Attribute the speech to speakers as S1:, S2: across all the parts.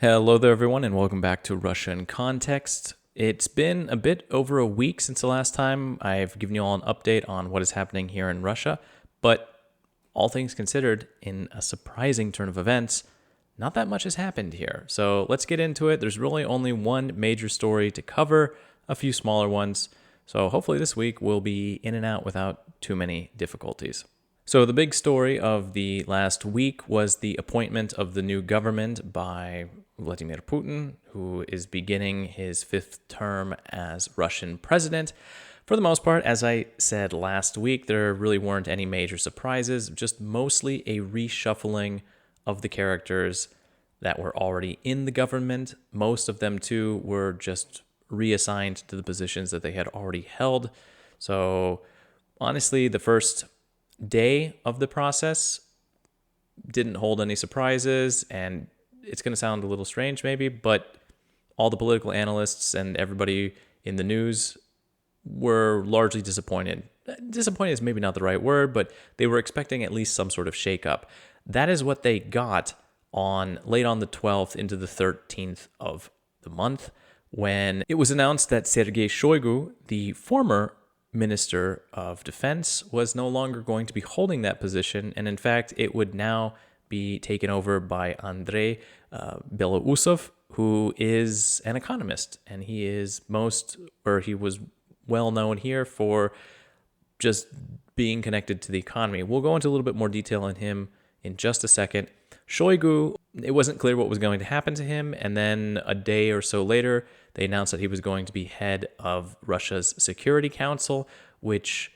S1: Hello there, everyone, and welcome back to Russia in Context. It's been a bit over a week since the last time I've given you all an update on what is happening here in Russia, but all things considered, in a surprising turn of events, not that much has happened here. So let's get into it. There's really only one major story to cover, a few smaller ones. So hopefully this week we'll be in and out without too many difficulties. So the big story of the last week was the appointment of the new government by Vladimir Putin, who is beginning his fifth term as Russian president. For the most part, as I said last week, there really weren't any major surprises, just mostly a reshuffling of the characters that were already in the government. Most of them, too, were just reassigned to the positions that they had already held. So honestly, the first day of the process didn't hold any surprises, and it's going to sound a little strange maybe, but all the political analysts and everybody in the news were largely disappointed. Disappointed is maybe not the right word, but they were expecting at least some sort of shakeup. That is what they got late on the 12th into the 13th of the month, when it was announced that Sergei Shoigu, the former Minister of Defense, was no longer going to be holding that position, and in fact, it would now be taken over by Andrey Belousov, who is an economist, and he was well known here for just being connected to the economy. We'll go into a little bit more detail on him in just a second. Shoigu, it wasn't clear what was going to happen to him, and then a day or so later, they announced that he was going to be head of Russia's Security Council, which,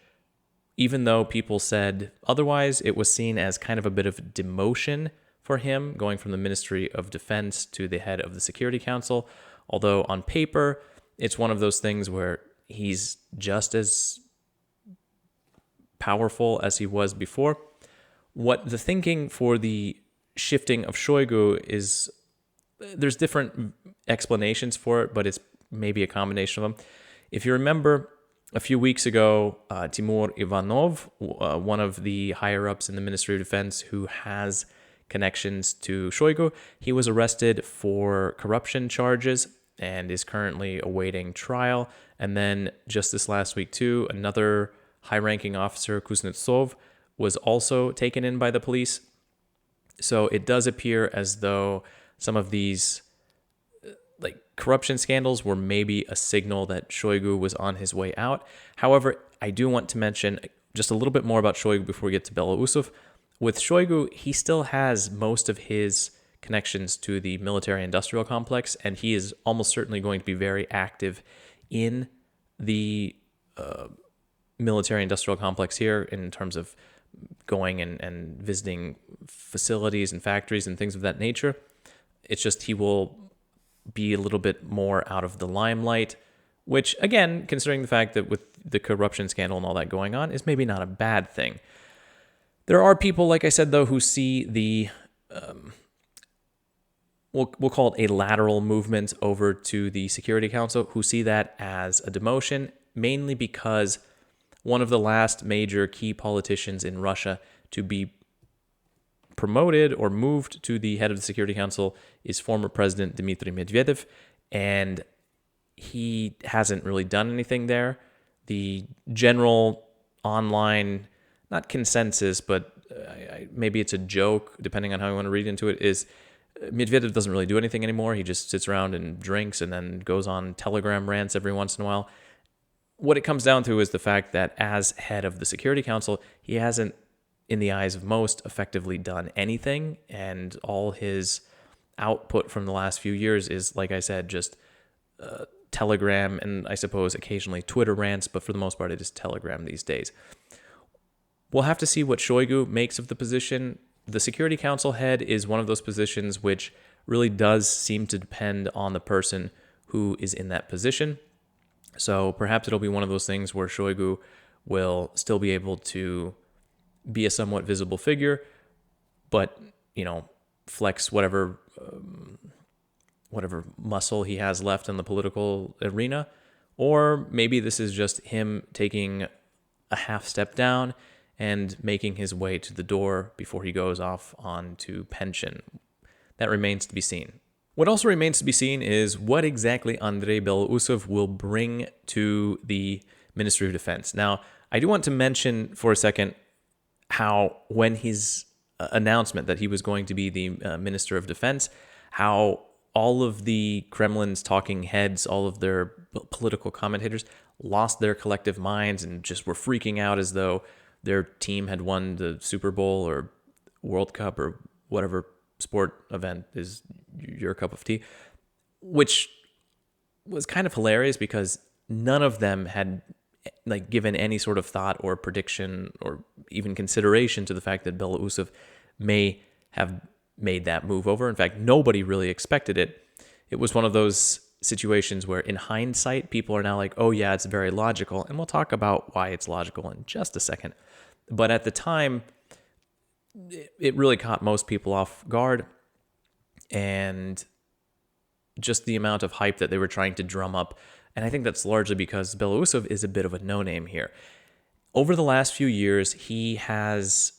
S1: even though people said otherwise, it was seen as kind of a bit of demotion for him, going from the Ministry of Defense to the head of the Security Council. Although on paper, it's one of those things where he's just as powerful as he was before. What the thinking for the shifting of Shoigu is, there's different explanations for it, but it's maybe a combination of them. If you remember, a few weeks ago, Timur Ivanov, one of the higher-ups in the Ministry of Defense who has connections to Shoigu, he was arrested for corruption charges and is currently awaiting trial. And then just this last week, too, another high-ranking officer, Kuznetsov, was also taken in by the police. So it does appear as though some of these corruption scandals were maybe a signal that Shoigu was on his way out. However, I do want to mention just a little bit more about Shoigu before we get to Belousov. With Shoigu, he still has most of his connections to the military-industrial complex, and he is almost certainly going to be very active in the military-industrial complex here in terms of going and visiting facilities and factories and things of that nature. It's just he will be a little bit more out of the limelight, which, again, considering the fact that with the corruption scandal and all that going on, is maybe not a bad thing. There are people, like I said, though, who see the, we'll call it a lateral movement over to the Security Council, who see that as a demotion, mainly because one of the last major key politicians in Russia to be promoted or moved to the head of the Security Council is former President Dmitry Medvedev, and he hasn't really done anything there. The general online, not consensus, but maybe it's a joke, depending on how you want to read into it, is Medvedev doesn't really do anything anymore. He just sits around and drinks and then goes on Telegram rants every once in a while. What it comes down to is the fact that as head of the Security Council, he hasn't, in the eyes of most, effectively done anything, and all his output from the last few years is, like I said, just Telegram and I suppose occasionally Twitter rants, but for the most part it is Telegram these days. We'll have to see what Shoigu makes of the position. The Security Council head is one of those positions which really does seem to depend on the person who is in that position. So perhaps it'll be one of those things where Shoigu will still be able to be a somewhat visible figure, but, flex whatever muscle he has left in the political arena. Or maybe this is just him taking a half step down and making his way to the door before he goes off on to pension. That remains to be seen. What also remains to be seen is what exactly Andrey Belousov will bring to the Ministry of Defense. Now, I do want to mention for a second how when his announcement that he was going to be the Minister of Defense, how all of the Kremlin's talking heads, all of their political commentators lost their collective minds and just were freaking out as though their team had won the Super Bowl or World Cup or whatever sport event is your cup of tea, which was kind of hilarious because none of them had given any sort of thought or prediction or even consideration to the fact that Belousov may have made that move over. In fact, nobody really expected it. It was one of those situations where in hindsight, people are now like, oh yeah, it's very logical. And we'll talk about why it's logical in just a second. But at the time, it really caught most people off guard. And just the amount of hype that they were trying to drum up. And I think that's largely because Belousov is a bit of a no-name here. Over the last few years, he has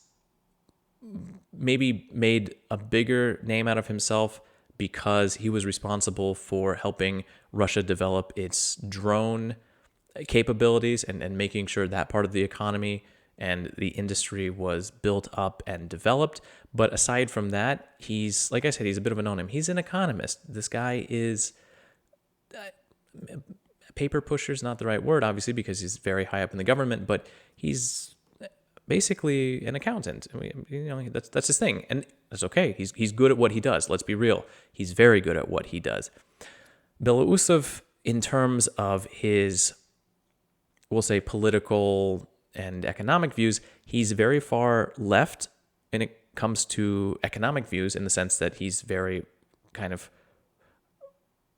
S1: maybe made a bigger name out of himself because he was responsible for helping Russia develop its drone capabilities and making sure that part of the economy and the industry was built up and developed. But aside from that, he's, like I said, he's a bit of a no-name. He's an economist. This guy is... paper pusher is not the right word, obviously, because he's very high up in the government, but he's basically an accountant. I mean, that's his thing, and that's okay. He's good at what he does. Let's be real. He's very good at what he does. Belousov, in terms of his, we'll say, political and economic views, he's very far left when it comes to economic views, in the sense that he's very kind of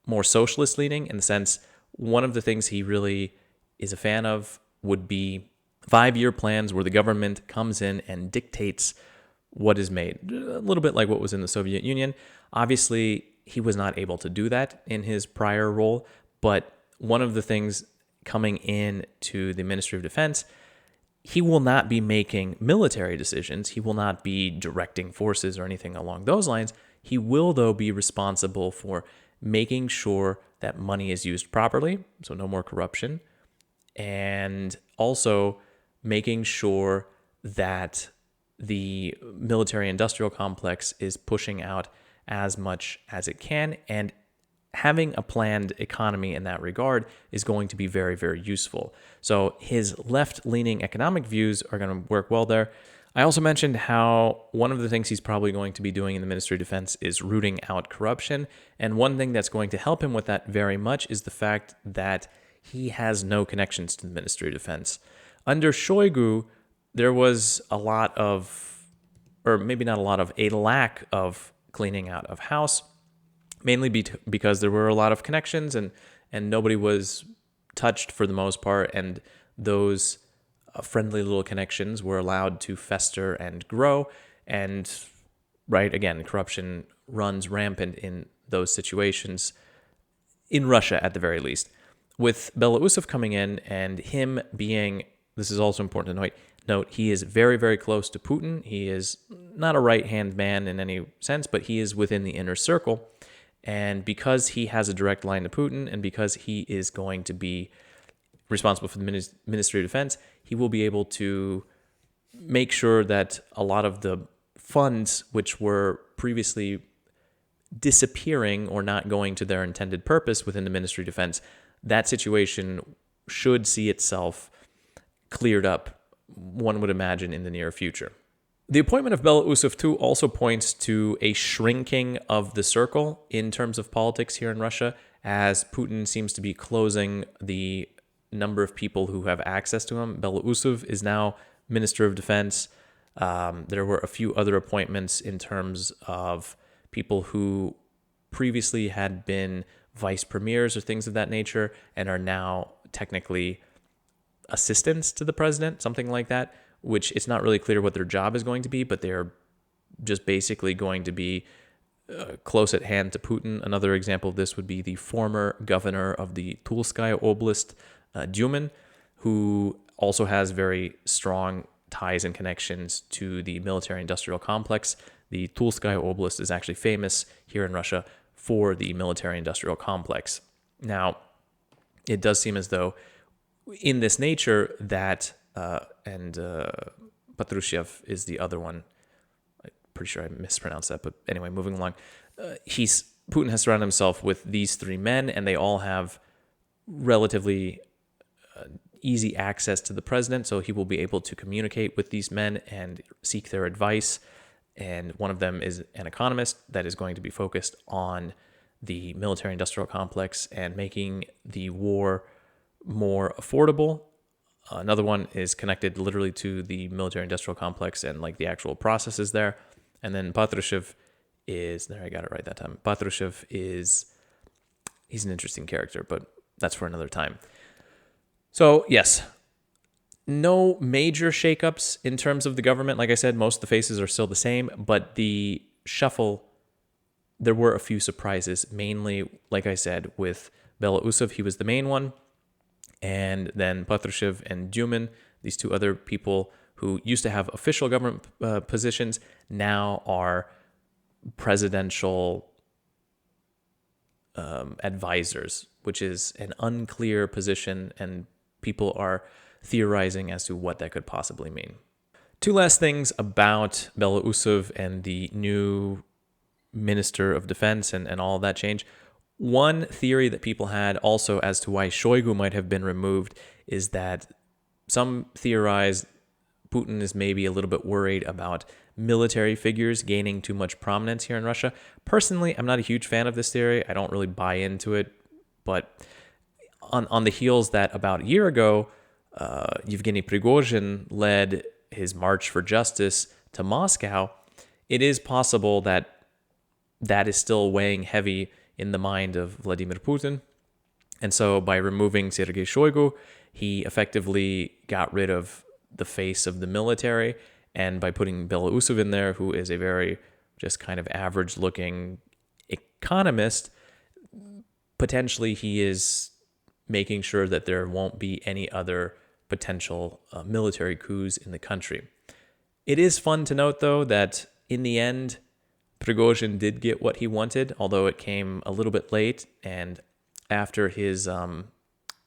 S1: more socialist leaning, in the sense one of the things he really is a fan of would be 5-year plans where the government comes in and dictates what is made. A little bit like what was in the Soviet Union. Obviously, he was not able to do that in his prior role, but one of the things coming in to the Ministry of Defense, he will not be making military decisions. He will not be directing forces or anything along those lines. He will, though, be responsible for making sure that money is used properly, so no more corruption, and also making sure that the military-industrial complex is pushing out as much as it can, and having a planned economy in that regard is going to be very, very useful. So his left-leaning economic views are going to work well there. I also mentioned how one of the things he's probably going to be doing in the Ministry of Defense is rooting out corruption. And one thing that's going to help him with that very much is the fact that he has no connections to the Ministry of Defense. Under Shoigu, there was a lot of, or maybe not a lot of, a lack of cleaning out of house, mainly because there were a lot of connections and nobody was touched for the most part. And those friendly little connections were allowed to fester and grow. And, right, again, corruption runs rampant in those situations, in Russia at the very least. With Belousov coming in and him being, this is also important to note, he is very, very close to Putin. He is not a right-hand man in any sense, but he is within the inner circle. And because he has a direct line to Putin, and because he is going to be responsible for the Ministry of Defense, he will be able to make sure that a lot of the funds which were previously disappearing or not going to their intended purpose within the Ministry of Defense, that situation should see itself cleared up, one would imagine, in the near future. The appointment of Belousov, too, also points to a shrinking of the circle in terms of politics here in Russia, as Putin seems to be closing the number of people who have access to him. Belousov is now Minister of Defense. There were a few other appointments in terms of people who previously had been vice premiers or things of that nature and are now technically assistants to the president, something like that, which it's not really clear what their job is going to be, but they're just basically going to be close at hand to Putin. Another example of this would be the former governor of the Tulskaya Oblast, Duman, who also has very strong ties and connections to the military-industrial complex. The Tulskaya Oblast is actually famous here in Russia for the military-industrial complex. Now, it does seem as though in this nature that, Patrushev is the other one. I'm pretty sure I mispronounced that, but anyway, moving along. Putin has surrounded himself with these three men, and they all have relatively easy access to the president, so he will be able to communicate with these men and seek their advice. And one of them is an economist that is going to be focused on the military-industrial complex and making the war more affordable. Another one is connected literally to the military-industrial complex and like the actual processes there. And then Patrushev is, there, I got it right that time. Patrushev he's an interesting character, but that's for another time. So yes, no major shakeups in terms of the government. Like I said, most of the faces are still the same, but the shuffle, there were a few surprises, mainly, like I said, with Belousov, he was the main one. And then Patrushev and Dumin, these two other people who used to have official government positions, now are presidential advisors, which is an unclear position, and people are theorizing as to what that could possibly mean. Two last things about Belousov and the new Minister of Defense and all of that change. One theory that people had also as to why Shoigu might have been removed is that some theorize Putin is maybe a little bit worried about military figures gaining too much prominence here in Russia. Personally, I'm not a huge fan of this theory. I don't really buy into it. But on the heels that about a year ago, Yevgeny Prigozhin led his march for justice to Moscow, it is possible that that is still weighing heavy in the mind of Vladimir Putin. And so by removing Sergei Shoigu, he effectively got rid of the face of the military. And by putting Belousov in there, who is a very just kind of average-looking economist, potentially he is making sure that there won't be any other potential military coups in the country. It is fun to note, though, that in the end, Prigozhin did get what he wanted, although it came a little bit late. And after his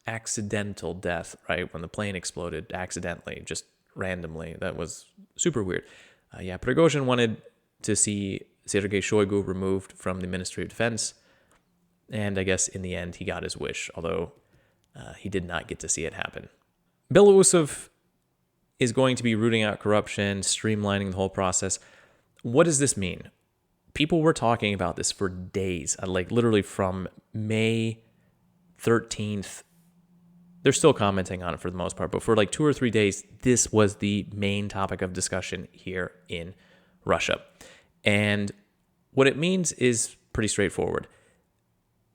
S1: accidental death, right, when the plane exploded accidentally, just randomly, that was super weird. Prigozhin wanted to see Sergei Shoigu removed from the Ministry of Defense. And I guess in the end, he got his wish, although he did not get to see it happen. Belousov is going to be rooting out corruption, streamlining the whole process. What does this mean? People were talking about this for days, like literally from May 13th. They're still commenting on it for the most part, but for like 2 or 3 days, this was the main topic of discussion here in Russia. And what it means is pretty straightforward.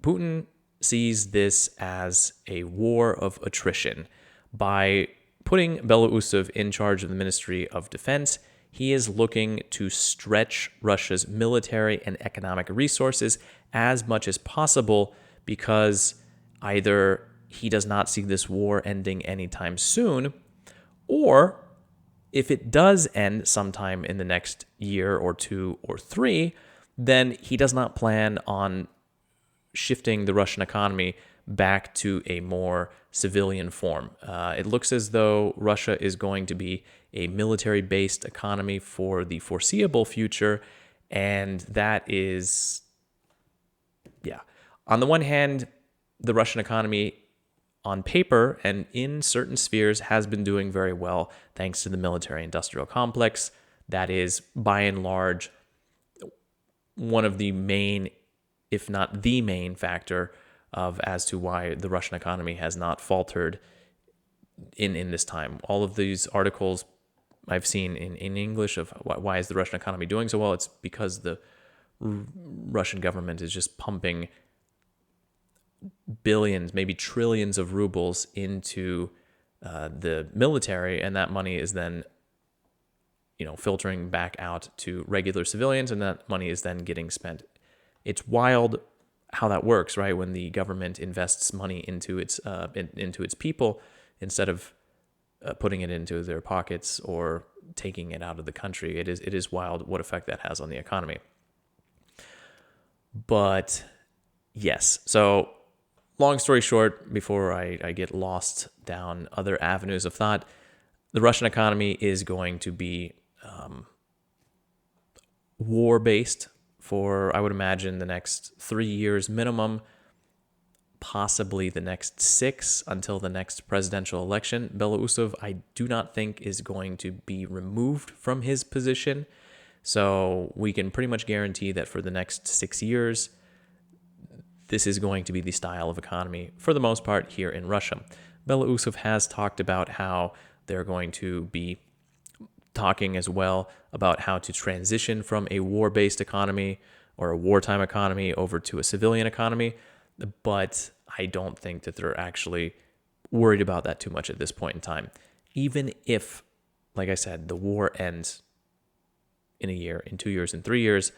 S1: Putin sees this as a war of attrition. By putting Belousov in charge of the Ministry of Defense, he is looking to stretch Russia's military and economic resources as much as possible because either he does not see this war ending anytime soon, or if it does end sometime in the next year or 2 or 3, then he does not plan on shifting the Russian economy back to a more civilian form. It looks as though Russia is going to be a military-based economy for the foreseeable future, and that is, on the one hand, the Russian economy on paper and in certain spheres has been doing very well thanks to the military-industrial complex. That is, by and large, one of the main, if not the main factor as to why the Russian economy has not faltered in this time. All of these articles I've seen in English of why is the Russian economy doing so well, it's because the Russian government is just pumping billions, maybe trillions of rubles into the military, and that money is then filtering back out to regular civilians, and that money is then getting spent. It's wild how that works, right? When the government invests money into its people instead of putting it into their pockets or taking it out of the country. It is wild what effect that has on the economy. But Yes. So, long story short, before I get lost down other avenues of thought, the Russian economy is going to be war based for, I would imagine, the next 3 years minimum, possibly the next 6 until the next presidential election. Belousov, I do not think, is going to be removed from his position. So we can pretty much guarantee that for the next 6 years, this is going to be the style of economy for the most part here in Russia. Belousov has talked about how they're going to be talking as well about how to transition from a war-based economy or a wartime economy over to a civilian economy. But I don't think that they're actually worried about that too much at this point in time. Even if, like I said, the war ends in a year, in 2 years, in 3 years,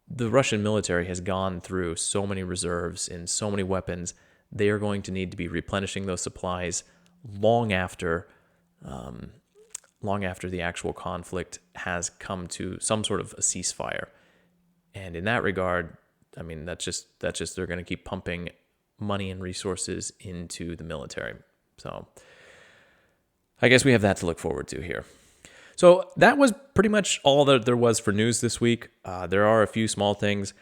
S1: the Russian military has gone through so many reserves and so many weapons. They are going to need to be replenishing those supplies long after the actual conflict has come to some sort of a ceasefire. And in that regard, I mean, that's just they're going to keep pumping money and resources into the military. So I guess we have that to look forward to here. So that was pretty much all that there was for news this week. There are a few small things.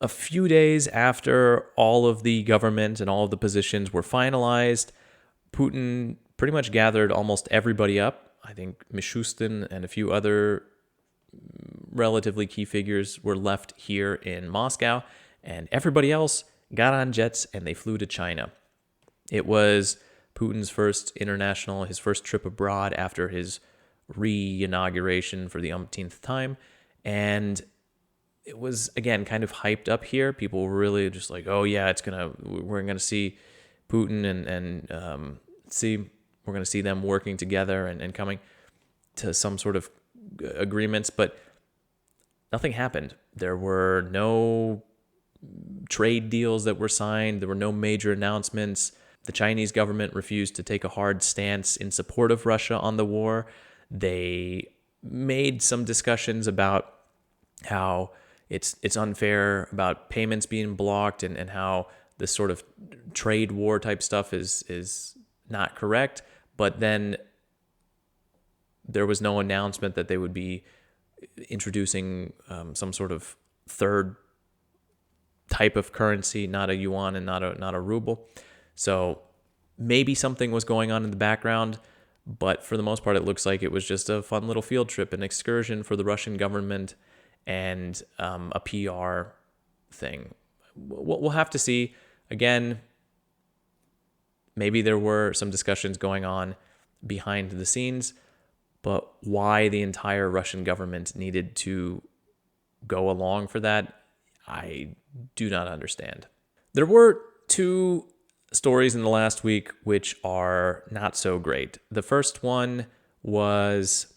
S1: A few days after all of the government and all of the positions were finalized, Putin pretty much gathered almost everybody up. I think Mishustin and a few other relatively key figures were left here in Moscow, and everybody else got on jets and they flew to China. It was Putin's his first trip abroad after his re-inauguration for the umpteenth time, and it was, again, kind of hyped up here. People were really just like, oh yeah, we're gonna see Putin and we're gonna see them working together and coming to some sort of agreements, but nothing happened. There were no trade deals that were signed. There were no major announcements. The Chinese government refused to take a hard stance in support of Russia on the war. They made some discussions about how it's unfair, about payments being blocked, and how this sort of trade war type stuff is not correct. But then there was no announcement that they would be introducing some sort of third type of currency, not a yuan and not a ruble. So maybe something was going on in the background, but for the most part, it looks like it was just a fun little field trip, an excursion for the Russian government, and a PR thing. We'll have to see. Again, maybe there were some discussions going on behind the scenes, but why the entire Russian government needed to go along for that, I do not understand. There were two stories in the last week which are not so great. The first one was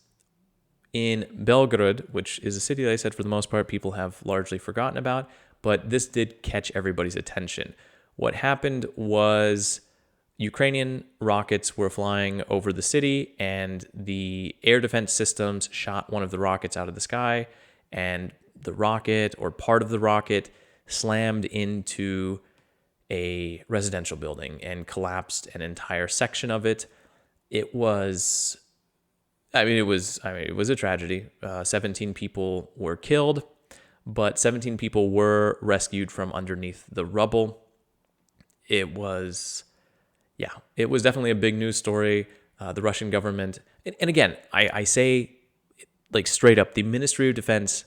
S1: in Belgorod, which is a city that I said for the most part people have largely forgotten about, but this did catch everybody's attention. What happened was Ukrainian rockets were flying over the city, and the air defense systems shot one of the rockets out of the sky, and the rocket, or part of the rocket, slammed into a residential building and collapsed an entire section of it. It was a tragedy. 17 people were killed, but 17 people were rescued from underneath the rubble. It was definitely a big news story. The Russian government, and again, I say, like, straight up, the Ministry of Defense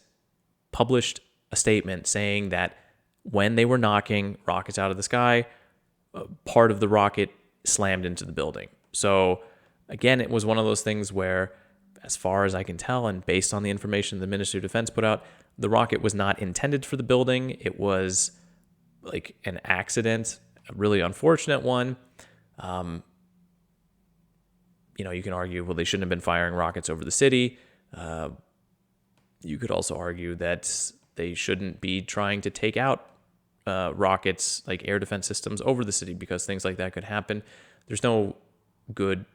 S1: published a statement saying that when they were knocking rockets out of the sky, part of the rocket slammed into the building. So again, it was one of those things where, as far as I can tell, and based on the information the Ministry of Defense put out, the rocket was not intended for the building. It was like an accident, a really unfortunate one. You can argue, well, they shouldn't have been firing rockets over the city. You could also argue that they shouldn't be trying to take out rockets, like air defense systems, over the city, because things like that could happen. There's no good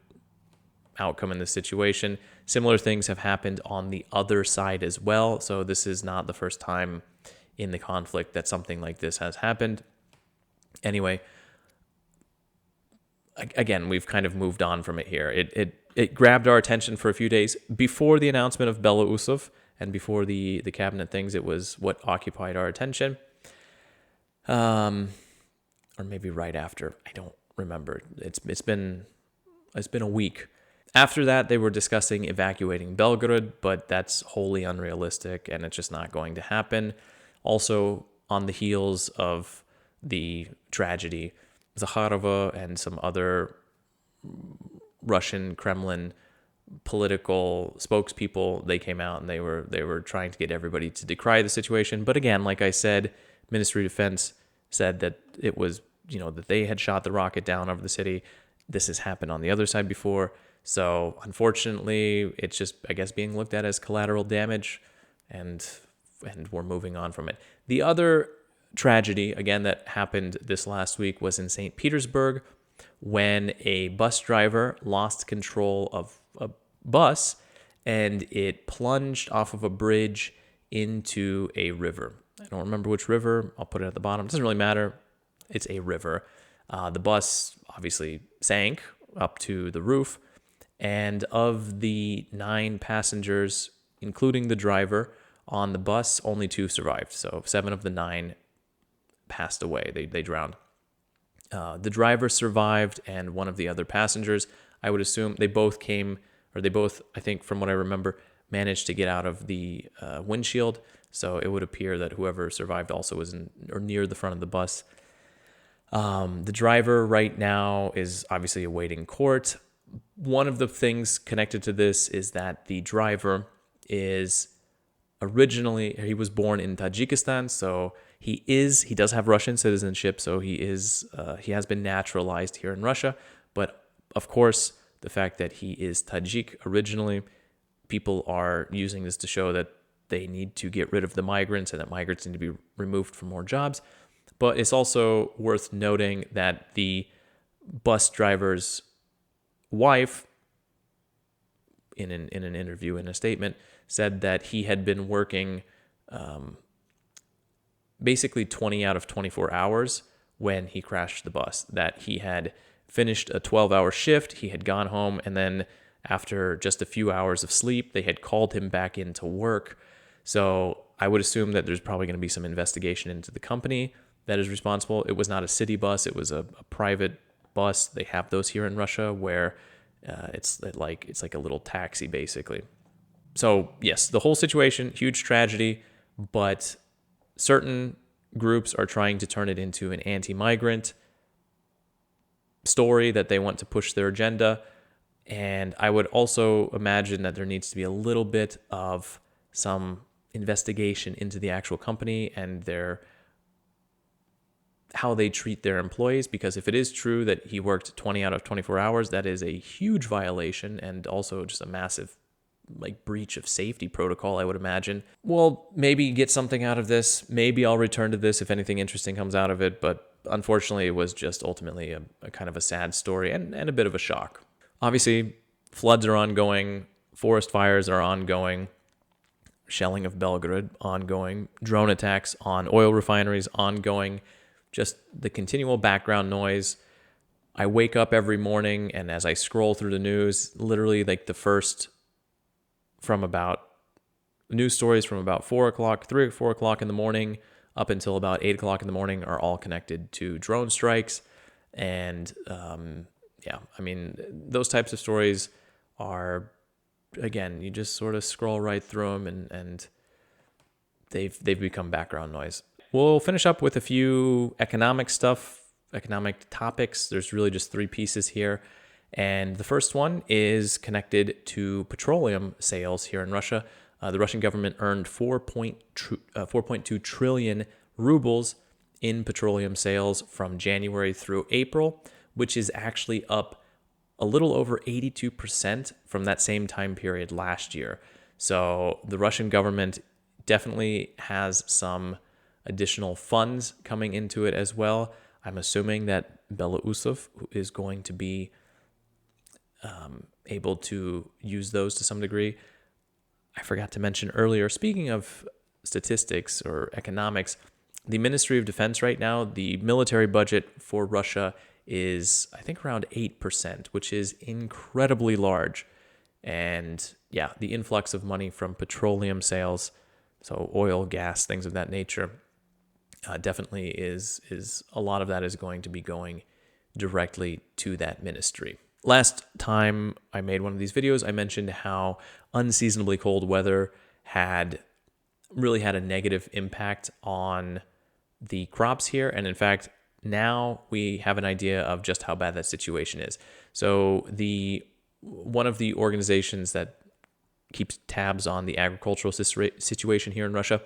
S1: outcome in this situation. Similar things have happened on the other side as well. So this is not the first time in the conflict that something like this has happened. Anyway, again, we've kind of moved on from it here. It grabbed our attention for a few days before the announcement of Belousov and before the cabinet things. It was what occupied our attention. Or maybe right after. I don't remember. It's been a week. After that, they were discussing evacuating Belgorod, but that's wholly unrealistic, and it's just not going to happen. Also, on the heels of the tragedy, Zakharova and some other Russian Kremlin political spokespeople, they came out and they were trying to get everybody to decry the situation. But again, like I said, Ministry of Defense said that it was, that they had shot the rocket down over the city. This has happened on the other side before. So unfortunately, it's just, I guess, being looked at as collateral damage, and we're moving on from it. The other tragedy, again, that happened this last week was in St. Petersburg, when a bus driver lost control of a bus and it plunged off of a bridge into a river. I don't remember which river. I'll put it at the bottom. It doesn't really matter. It's a river. The bus obviously sank up to the roof. And of the 9 passengers, including the driver, on the bus, only 2 survived. So 7 of the 9 passed away. They drowned. The driver survived, and one of the other passengers, I would assume, they both, I think from what I remember, managed to get out of the windshield. So it would appear that whoever survived also was in or near the front of the bus. The driver right now is obviously awaiting court. One of the things connected to this is that the driver is he was born in Tajikistan, so he does have Russian citizenship, so he has been naturalized here in Russia. But of course, the fact that he is Tajik originally, people are using this to show that they need to get rid of the migrants and that migrants need to be removed from more jobs. But it's also worth noting that the bus driver's wife, in an interview, in a statement, said that he had been working basically 20 out of 24 hours when he crashed the bus, that he had finished a 12-hour shift, he had gone home, and then after just a few hours of sleep, they had called him back into work. So I would assume that there's probably going to be some investigation into the company that is responsible. It was not a city bus, it was a private bus. They have those here in Russia where it's like a little taxi, basically. So yes, the whole situation, huge tragedy, but certain groups are trying to turn it into an anti-migrant story that they want to push their agenda. And I would also imagine that there needs to be a little bit of some investigation into the actual company and how they treat their employees, because if it is true that he worked 20 out of 24 hours, that is a huge violation and also just a massive breach of safety protocol, I would imagine. We'll maybe get something out of this. Maybe I'll return to this if anything interesting comes out of it, but unfortunately it was just ultimately a kind of a sad story and a bit of a shock. Obviously, floods are ongoing, forest fires are ongoing, shelling of Belgorod ongoing, drone attacks on oil refineries ongoing, just the continual background noise. I wake up every morning, and as I scroll through the news, literally the first news stories from about 4 or 4 o'clock in the morning up until about 8 o'clock in the morning are all connected to drone strikes. And those types of stories are, again, you just sort of scroll right through them and they've become background noise. We'll finish up with a few economic topics. There's really just 3 pieces here. And the first one is connected to petroleum sales here in Russia. The Russian government earned 4.2 trillion rubles in petroleum sales from January through April, which is actually up a little over 82% from that same time period last year. So the Russian government definitely has some additional funds coming into it as well. I'm assuming that Belousov is going to be able to use those to some degree. I forgot to mention earlier, speaking of statistics or economics, the Ministry of Defense right now, the military budget for Russia is, I think, around 8%, which is incredibly large. And yeah, the influx of money from petroleum sales, so oil, gas, things of that nature, definitely is a lot of that is going to be going directly to that ministry. Last time I made one of these videos, I mentioned how unseasonably cold weather had really had a negative impact on the crops here. And in fact, now we have an idea of just how bad that situation is. So one of the organizations that keeps tabs on the agricultural situation here in Russia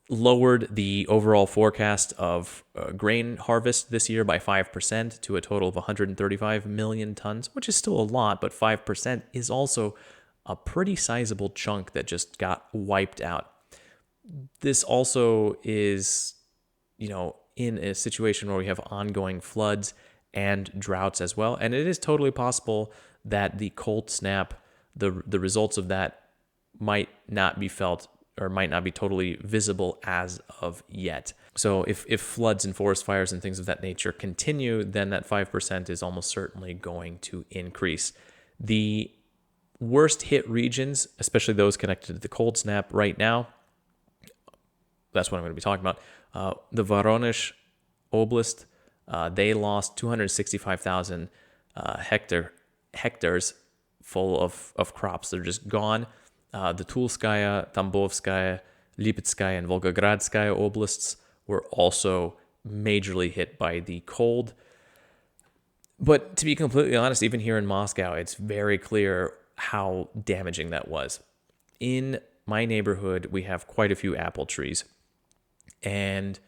S1: lowered the overall forecast of grain harvest this year by 5% to a total of 135 million tons, which is still a lot, but 5% is also a pretty sizable chunk that just got wiped out. This also is, in a situation where we have ongoing floods and droughts as well. And it is totally possible that the cold snap, the results of that might not be felt or might not be totally visible as of yet. So if floods and forest fires and things of that nature continue, then that 5% is almost certainly going to increase. The worst hit regions, especially those connected to the cold snap right now, that's what I'm going to be talking about. The Voronezh Oblast, they lost 265,000 hectares full of crops. They're just gone. The Tulskaya, Tambovskaya, Lipetskaya, and Volgogradskaya oblasts were also majorly hit by the cold. But to be completely honest, even here in Moscow, it's very clear how damaging that was. In my neighborhood, we have quite a few apple trees. And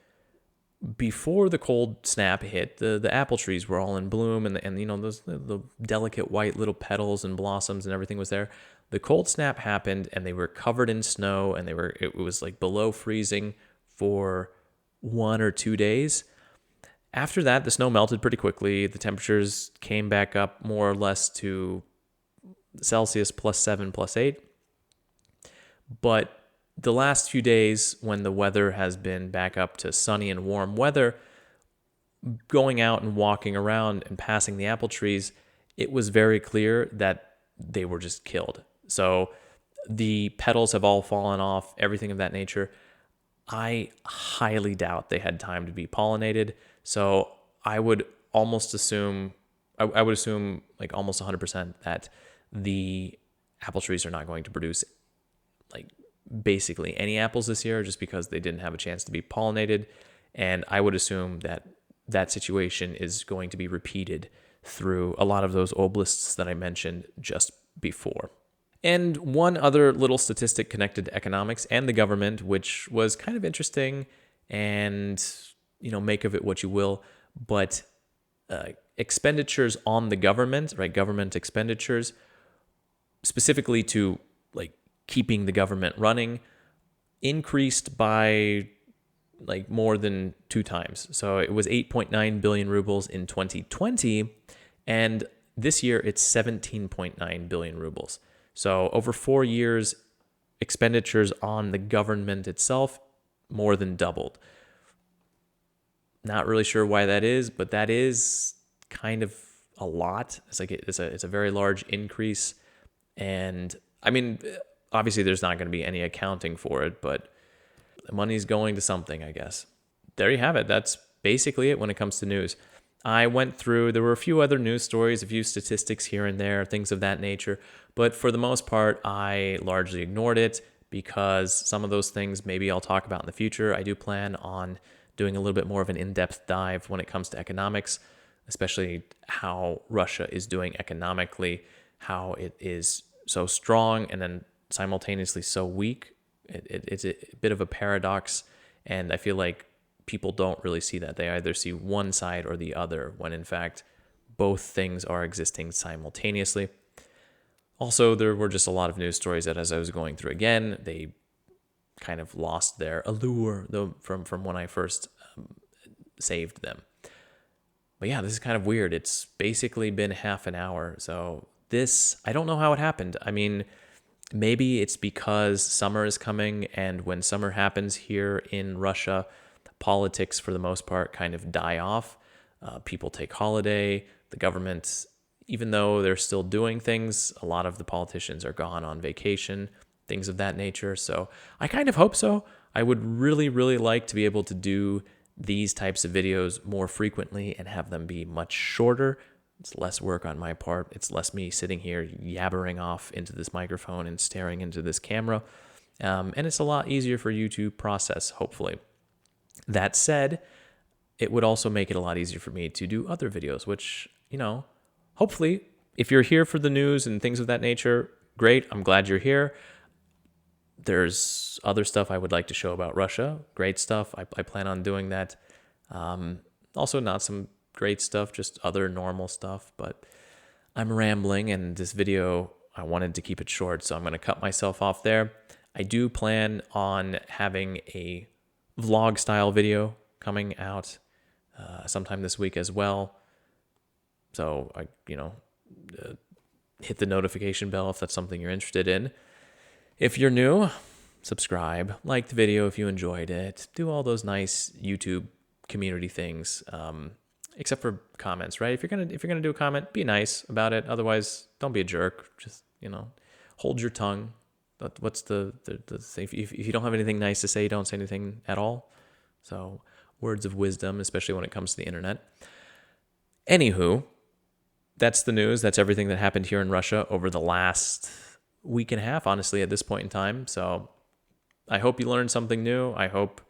S1: before the cold snap hit, the apple trees were all in bloom, and those the delicate white little petals and blossoms and everything was there. The cold snap happened, and they were covered in snow, and it was like below freezing for 1 or 2 days. After that, the snow melted pretty quickly. The temperatures came back up more or less to Celsius +7, +8. But the last few days, when the weather has been back up to sunny and warm weather, going out and walking around and passing the apple trees, it was very clear that they were just killed. So the petals have all fallen off, everything of that nature. I highly doubt they had time to be pollinated. So I would almost assume, I would assume like almost 100% that the apple trees are not going to produce like basically any apples this year just because they didn't have a chance to be pollinated. And I would assume that that situation is going to be repeated through a lot of those oblasts that I mentioned just before. And one other little statistic connected to economics and the government, which was kind of interesting, and make of it what you will, but expenditures on the government, right? Government expenditures, specifically to like keeping the government running, increased by like more than 2 times. So it was 8.9 billion rubles in 2020, and this year it's 17.9 billion rubles. So over 4 years, expenditures on the government itself more than doubled. Not really sure why that is, but that is kind of a lot. It's a very large increase, and I mean, obviously there's not going to be any accounting for it, but the money's going to something, I guess. There you have it. That's basically it when it comes to news. I went through, there were a few other news stories, a few statistics here and there, things of that nature, but for the most part, I largely ignored it because some of those things maybe I'll talk about in the future. I do plan on doing a little bit more of an in-depth dive when it comes to economics, especially how Russia is doing economically, how it is so strong and then simultaneously so weak. It's a bit of a paradox, and I feel like people don't really see that. They either see one side or the other, when in fact both things are existing simultaneously. Also, there were just a lot of news stories that as I was going through again, they kind of lost their allure though from when I first saved them. But yeah, this is kind of weird. It's basically been half an hour. So this, I don't know how it happened. I mean, Maybe it's because summer is coming, and when summer happens here in Russia, politics for the most part kind of die off. People take holiday. The government, even though they're still doing things, a lot of the politicians are gone on vacation, things of that nature. So I kind of hope so. I would really, really like to be able to do these types of videos more frequently and have them be much shorter. It's less work on my part. It's less me sitting here yabbering off into this microphone and staring into this camera. And it's a lot easier for you to process, hopefully. That said, it would also make it a lot easier for me to do other videos, which, hopefully, if you're here for the news and things of that nature, great. I'm glad you're here. There's other stuff I would like to show about Russia. Great stuff. I plan on doing that. Also, not some great stuff, just other normal stuff. But I'm rambling, and this video, I wanted to keep it short, so I'm going to cut myself off there. I do plan on having a vlog-style video coming out sometime this week as well. So, hit the notification bell if that's something you're interested in. If you're new, subscribe, like the video if you enjoyed it, do all those nice YouTube community things, except for comments, right? If you're gonna do a comment, be nice about it. Otherwise, don't be a jerk. Just hold your tongue. What's the thing? If you don't have anything nice to say, don't say anything at all. So words of wisdom, especially when it comes to the internet. Anywho, that's the news. That's everything that happened here in Russia over the last week and a half, honestly, at this point in time. So I hope you learned something new. I hope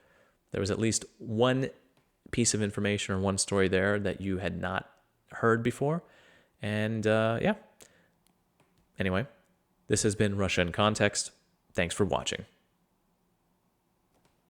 S1: there was at least one piece of information or one story there that you had not heard before. And yeah. Anyway, this has been Russia in Context. Thanks for watching.